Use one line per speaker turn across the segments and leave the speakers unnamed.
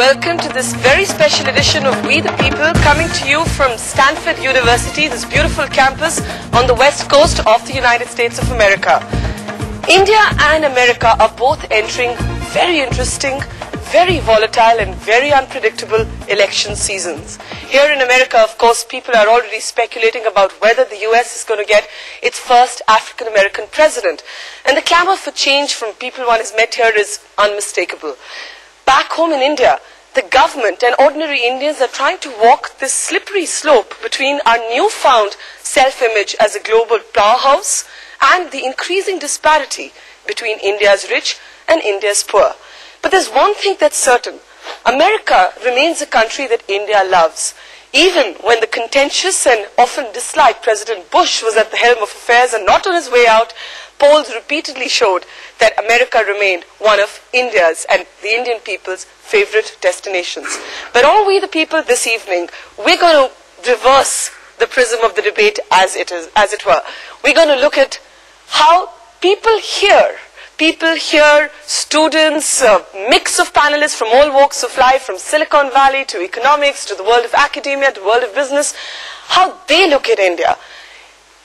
welcome to this very special edition of We the People, coming to you from Stanford University, this beautiful campus on the west coast of the United States of America. India and America are both entering very interesting, very volatile and very unpredictable election seasons. Here in America, of course, people are already speculating about whether the US is going to get its first African-American president. And the clamor for change from people one has met here is unmistakable. Back home in India, the government and ordinary Indians are trying to walk this slippery slope between our newfound self-image as a global powerhouse and the increasing disparity between India's rich and India's poor. But there's one thing that's certain. America remains a country that India loves. Even when the contentious and often disliked President Bush was at the helm of affairs and not on his way out, polls repeatedly showed that America remained one of India's and the Indian people's favorite destinations. But on We the People this evening, we're going to reverse the prism of the debate as it were. We're going to look at how people here, students, a mix of panelists from all walks of life, from Silicon Valley to economics, to the world of academia, to the world of business, how they look at India.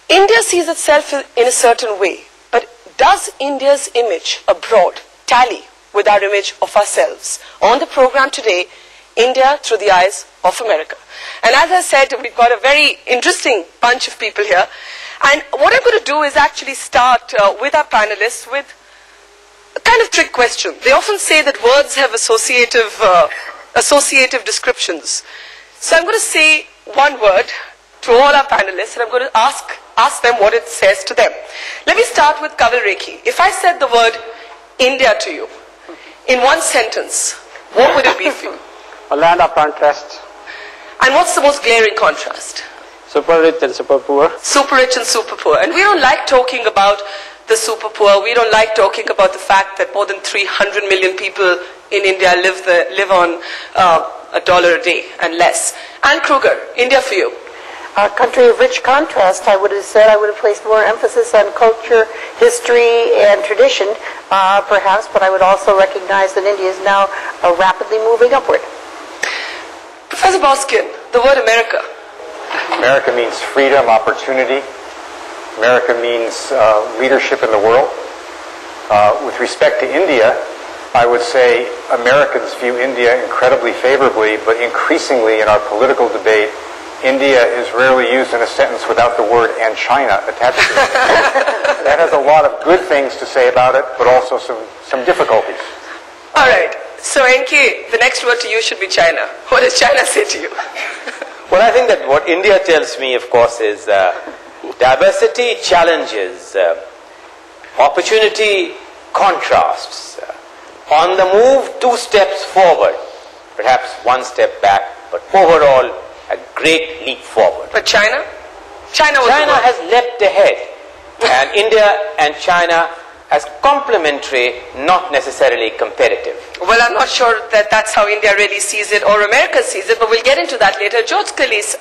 India sees itself in a certain way, but does India's image abroad tally with our image of ourselves? On the program today, India through the eyes of America. And as I said, we've got a very interesting bunch of people here. And what I'm going to do is actually start with our panelists with a kind of trick question. They often say that words have associative descriptions. So I'm going to say one word to all our panelists, and I'm going to ask them what it says to them. Let me start with Kavil Rekhi. If I said the word India to you in one sentence, what would it be for you?
A land of contrast.
And what's the most glaring contrast?
Super rich and super poor.
Super rich and super poor. And we don't like talking about the super poor. We don't like talking about the fact that more than 300 million people in India live on $1 a day and less. Ann Kruger, India for you.
A country of rich contrast, I would have said. I would have placed more emphasis on culture, history, and tradition, perhaps, but I would also recognize that India is now rapidly moving upward.
Professor Boskin, the word America.
America means freedom, opportunity. America means leadership in the world. With respect to India, I would say Americans view India incredibly favorably, but increasingly in our political debate, India is rarely used in a sentence without the word "and China" attached to it. That has a lot of good things to say about it, but also some difficulties.
All right. So, NK, the next word to you should be China. What does China say to you?
Well, I think that what India tells me, of course, is diversity challenges, opportunity contrasts. On the move, 2 steps forward, perhaps 1 step back, but overall, a great leap forward.
But China? China
has leapt ahead. And India and China as complementary, not necessarily competitive.
Well, I'm not sure that that's how India really sees it or America sees it, but we'll get into that later. George Scalise,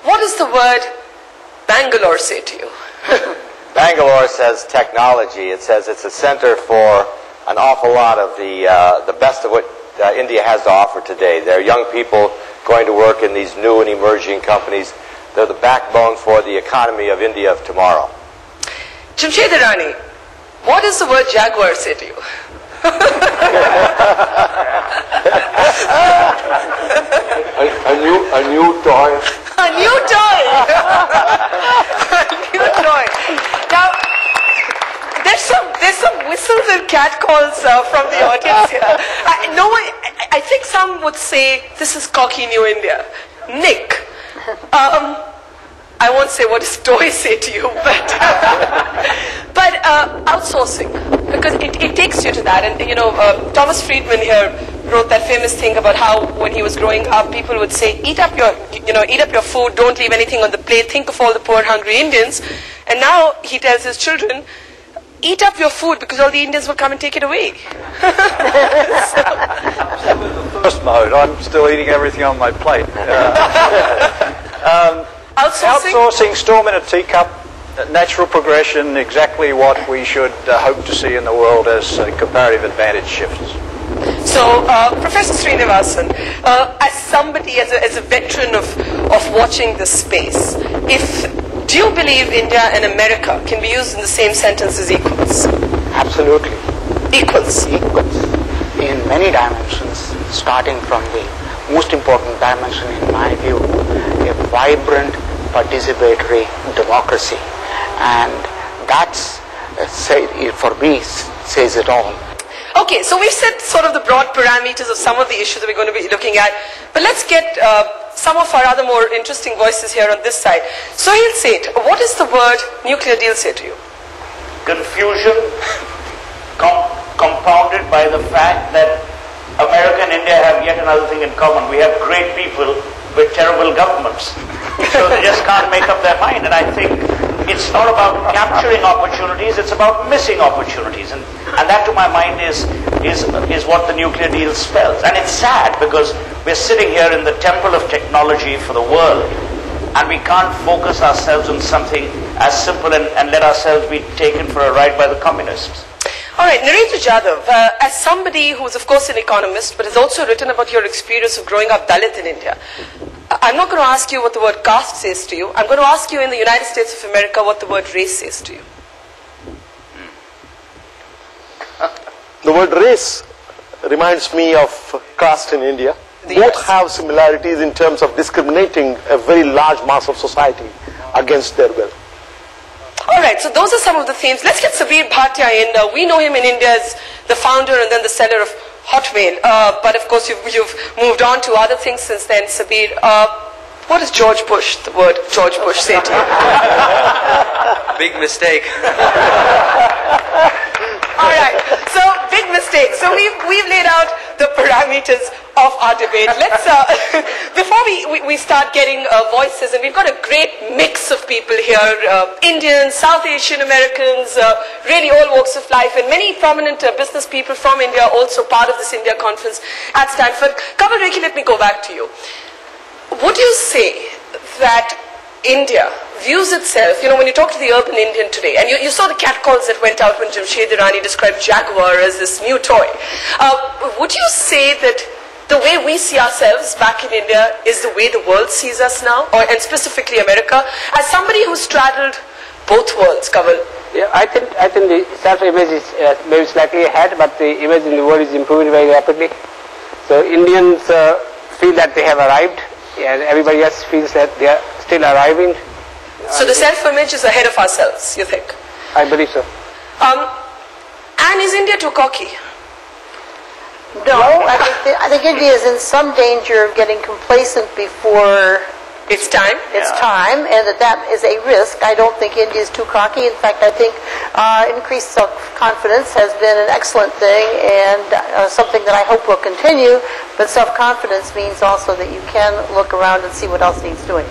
what does the word Bangalore say to you?
Bangalore says technology. It says it's a center for an awful lot of the best of what India has to offer today. There are young people going to work in these new and emerging companies. They're the backbone for the economy of India of tomorrow.
Jamshed Irani, what does the word Jaguar say to you?
a new toy.
A new toy. A new toy. Now, there's some whistles and catcalls from the audience here. I think some would say this is cocky New India. Nick, I won't say what does toy say to you, but outsourcing, because it takes you to that. And Thomas Friedman here wrote that famous thing about how when he was growing up, people would say, eat up your food, don't leave anything on the plate, think of all the poor hungry Indians. And now he tells his children, eat up your food because all the Indians will come and take it away.
First mode, I'm still eating everything on my plate. Outsourcing, storm in a teacup, natural progression, exactly what we should hope to see in the world as comparative advantage shifts.
So, Professor Srinivasan, as somebody, as a veteran of watching this space, do you believe India and America can be used in the same sentence as equals?
Absolutely.
Equals?
Equals. In many dimensions, starting from the most important dimension in my view, a vibrant participatory democracy. And that's, for me, says it all.
Okay, so we've set sort of the broad parameters of some of the issues that we're going to be looking at, but let's get some of our other more interesting voices here on this side. Sohail Seth, what does the word nuclear deal say to you?
Confusion compounded by the fact that America and India have yet another thing in common. We have great people with terrible governments. So they just can't make up their mind. And I think it's not about capturing opportunities, it's about missing opportunities. And that to my mind is what the nuclear deal spells. And it's sad because we're sitting here in the temple of technology for the world, and we can't focus ourselves on something as simple and let ourselves be taken for a ride by the communists.
All right, Narendra Jadhav, as somebody who is of course an economist, but has also written about your experience of growing up Dalit in India, I'm not going to ask you what the word caste says to you. I'm going to ask you in the United States of America what the word race says to you.
The word race reminds me of caste in India. Both have similarities in terms of discriminating a very large mass of society against their will.
All right, so those are some of the themes. Let's get Sabir Bhatia in. We know him in India as the founder and then the seller of Hotmail. But of course, you've moved on to other things since then, Sabir. What does George Bush, the word George Bush, say to you?
Big mistake.
All right, so big mistake. So we've laid out the parameters of our debate. Let's before we start getting voices, and we've got a great mix of people here: Indians, South Asian Americans, really all walks of life, and many prominent business people from India also part of this India conference at Stanford. Kamal Rekhi, let me go back to you. Would you say that India views itself, when you talk to the urban Indian today, and you saw the catcalls that went out when Jamshed Irani described Jaguar as this new toy, would you say that the way we see ourselves back in India is the way the world sees us now, and specifically America, as somebody who straddled both worlds, Kaval?
Yeah, I think the self-image is maybe slightly ahead, but the image in the world is improving very rapidly. So Indians feel that they have arrived, and everybody else feels that they are still arriving.
So the self-image is ahead of ourselves, you think?
I believe so.
And is India too cocky?
No, I think India is in some danger of getting complacent before
it's time.
It's time, and that is a risk. I don't think India is too cocky. In fact, I think increased self-confidence has been an excellent thing and something that I hope will continue. But self-confidence means also that you can look around and see what else needs doing.